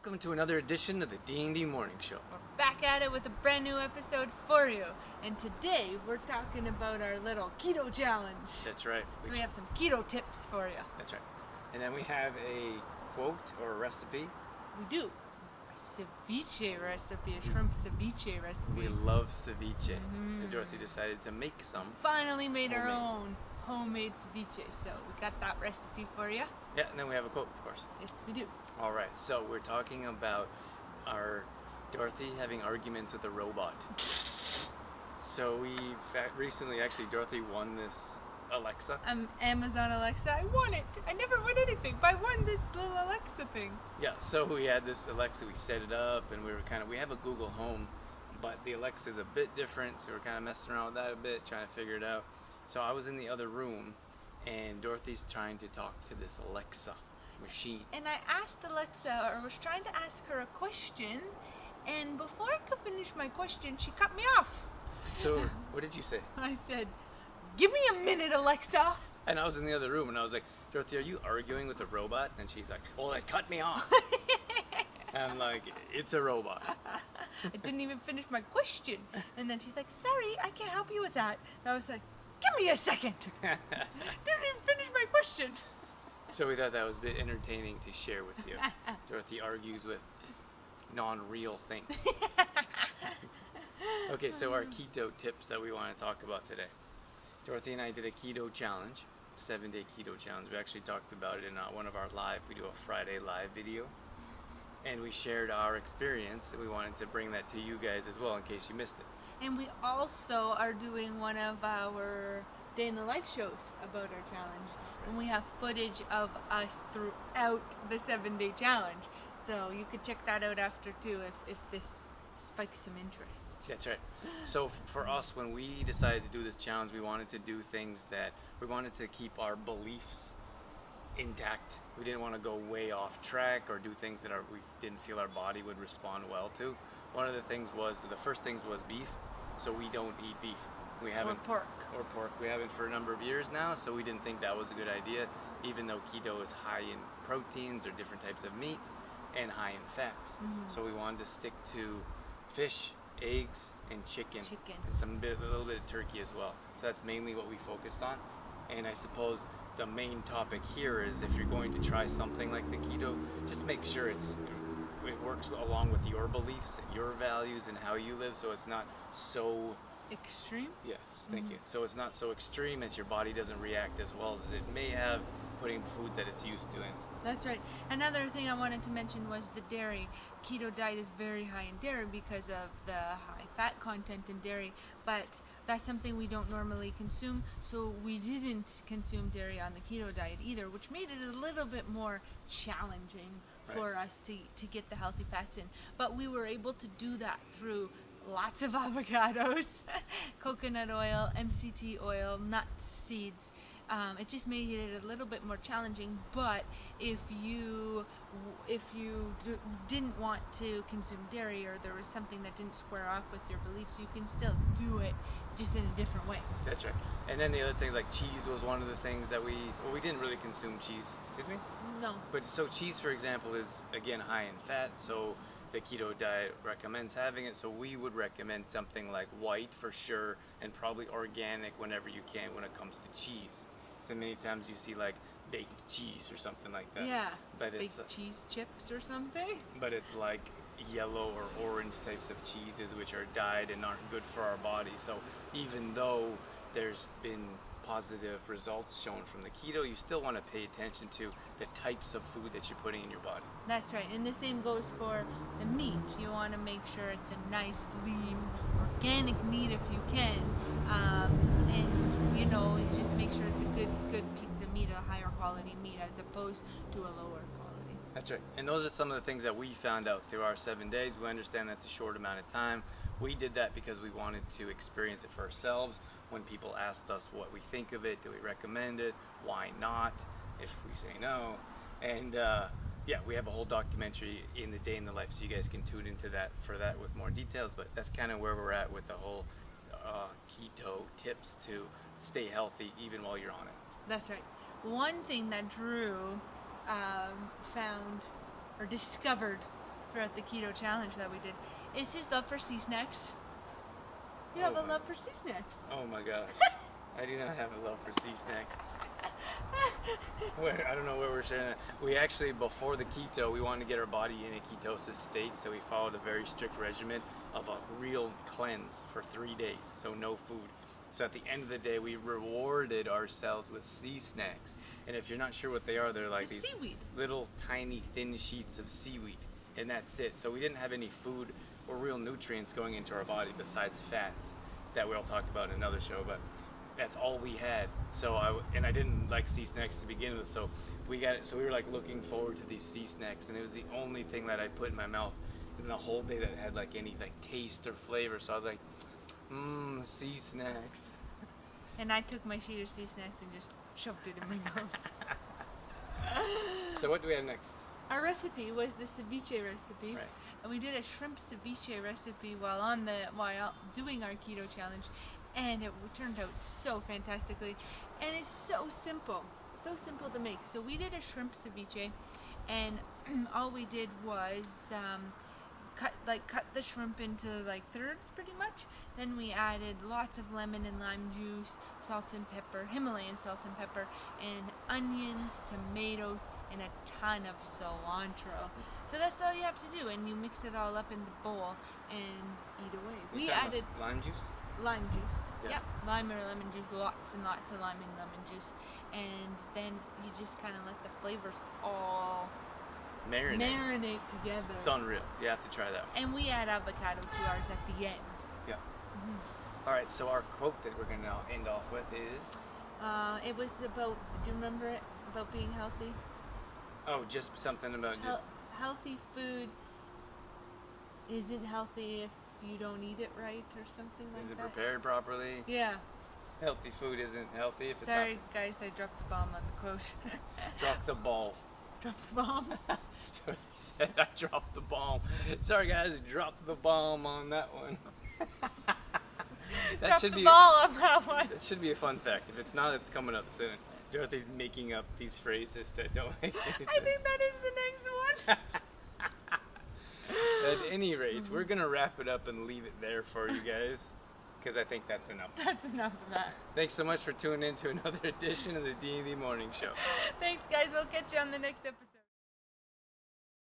welcome to another edition of the D&D Morning Show. We're back at it with a brand new episode for you. And today we're talking about our little keto challenge. That's right. So we have some keto tips for you. That's right. And then we have a quote or a recipe. We do. A ceviche recipe, a shrimp ceviche recipe. We love ceviche. So Dorothy decided to make some. Finally made our own homemade ceviche. So we got that recipe for you. Yeah, and then we have a quote, of course. Yes, we do. All right, so we're talking about our Dorothy having arguments with a robot. So we recently, actually, Dorothy won this Alexa. Amazon Alexa. I won it. I never won anything, but I won this little Alexa thing. Yeah, so we had this Alexa, we set it up, and we have a Google Home, but the Alexa is a bit different, so we're kind of messing around with that a bit, trying to figure it out. So I was in the other room, and Dorothy's trying to talk to this Alexa machine. And I asked Alexa, or was trying to ask her a question, and before I could finish my question, she cut me off. So, what did you say? I said, "Give me a minute, Alexa." And I was in the other room, and I was like, "Dorothy, are you arguing with a robot?" And she's like, "Well, it cut me off." And I'm like, "It's a robot." I didn't even finish my question. And then she's like, "Sorry, I can't help you with that." And I was like, "Give me a second." Didn't even finish my question. So we thought that was a bit entertaining to share with you. Dorothy argues with non-real things. Okay, so our keto tips that we want to talk about today. Dorothy and I did a keto challenge, 7-day keto challenge. We actually talked about it in one of our live, we do a Friday live video. And we shared our experience, and we wanted to bring that to you guys as well in case you missed it. And we also are doing one of our day in the life shows about our challenge. And we have footage of us throughout the 7-day challenge. So you could check that out after too if this spikes some interest. That's right. So for us, when we decided to do this challenge, we wanted to do things that we wanted to keep our beliefs intact. We didn't want to go way off track or do things that we didn't feel our body would respond well to. One of the first things was beef. So we don't eat beef. We haven't. Or pork. We haven't for a number of years now, so we didn't think that was a good idea, even though keto is high in proteins or different types of meats and high in fats. So we wanted to stick to fish, eggs, and chicken. And a little bit of turkey as well. So that's mainly what we focused on. And I suppose the main topic here is if you're going to try something like the keto, just make sure it works along with your beliefs, your values, and how you live, so it's not so extreme? Yes, thank you. So it's not so extreme as your body doesn't react as well as it may have putting foods that it's used to in. That's right. Another thing I wanted to mention was the dairy. Keto diet is very high in dairy because of the high fat content in dairy, but that's something we don't normally consume, so we didn't consume dairy on the keto diet either, which made it a little bit more challenging for us to get the healthy fats in. But we were able to do that through lots of avocados, coconut oil, MCT oil, nuts, seeds. It just made it a little bit more challenging, but if you didn't want to consume dairy, or there was something that didn't square off with your beliefs, you can still do it, just in a different way. That's right. And then the other things like cheese was one of the things that we didn't really consume cheese, did we? No. But so cheese, for example, is again high in fat, so the keto diet recommends having it, so we would recommend something like white for sure, and probably organic whenever you can when it comes to cheese. So many times you see like baked cheese or something like that. Yeah, but baked cheese chips or something. But it's like yellow or orange types of cheeses which are dyed and aren't good for our body. So even though there's been positive results shown from the keto, you still want to pay attention to the types of food that you're putting in your body. That's right, and the same goes for the meat. You want to make sure it's a nice, lean, organic meat if you can, and you just make sure it's a good piece of meat, a higher quality meat as opposed to a lower quality. That's right, and those are some of the things that we found out through our 7 days. We understand that's a short amount of time. We did that because we wanted to experience it for ourselves. When people asked us what we think of it, do we recommend it, why not, if we say no. And we have a whole documentary in the day in the life, so you guys can tune into that for that with more details. But that's kind of where we're at with the whole keto tips to stay healthy even while you're on it. That's right. One thing that Drew found or discovered throughout the keto challenge that we did is his love for sea snacks. You Oh have a my- love for sea snacks. Oh my gosh. I do not have a love for sea snacks. I don't know where we're sharing that. We actually, before the keto, we wanted to get our body in a ketosis state, so we followed a very strict regimen of a real cleanse for 3 days, so no food. So at the end of the day, we rewarded ourselves with sea snacks. And if you're not sure what they are, they're like The these seaweed. little tiny thin sheets of seaweed, and that's it. So we didn't have any food or real nutrients going into our body besides fats that we'll talk about in another show, but that's all we had. So I didn't like sea snacks to begin with, so we were like looking forward to these sea snacks, and it was the only thing that I put in my mouth in the whole day that had like any like taste or flavor. So I was like, sea snacks. And I took my sheet of sea snacks and just shoved it in my mouth. So what do we have next? Our recipe was the ceviche recipe. Right. And we did a shrimp ceviche recipe while doing our keto challenge, and it turned out so fantastically, and it's so simple to make. So we did a shrimp ceviche, and all we did was cut the shrimp into like thirds pretty much. Then we added lots of lemon and lime juice, salt and pepper, Himalayan salt and pepper, and onions, tomatoes, and a ton of cilantro. So that's all you have to do, and you mix it all up in the bowl and eat away. We added lime juice. lime juice. Yeah. Yep, lime or lemon juice, lots and lots of lime and lemon juice, and then you just kind of let the flavors all marinate together. It's unreal. You have to try that one. And we add avocado to ours at the end. Yeah. Mm-hmm. All right. So our quote that we're going to end off with is, It was about. Do you remember it? About being healthy. just something about just. Healthy food isn't healthy if you don't eat it right, or something like Is it that. prepared properly? Yeah. Healthy food isn't healthy if Sorry, it's guys, I dropped the bomb on the quote. not. Drop the ball. Dropped the bomb. He said I dropped the bomb. Sorry guys, dropped the bomb on that one. Dropped the ball on that one. That should be a fun fact. If it's not, it's coming up soon. Dorothy's making up these phrases that don't make any sense. I think that is the next one. At any rate, we're going to wrap it up and leave it there for you guys, because I think that's enough. That's enough of that. Thanks so much for tuning in to another edition of the D&D Morning Show. Thanks, guys. We'll catch you on the next episode.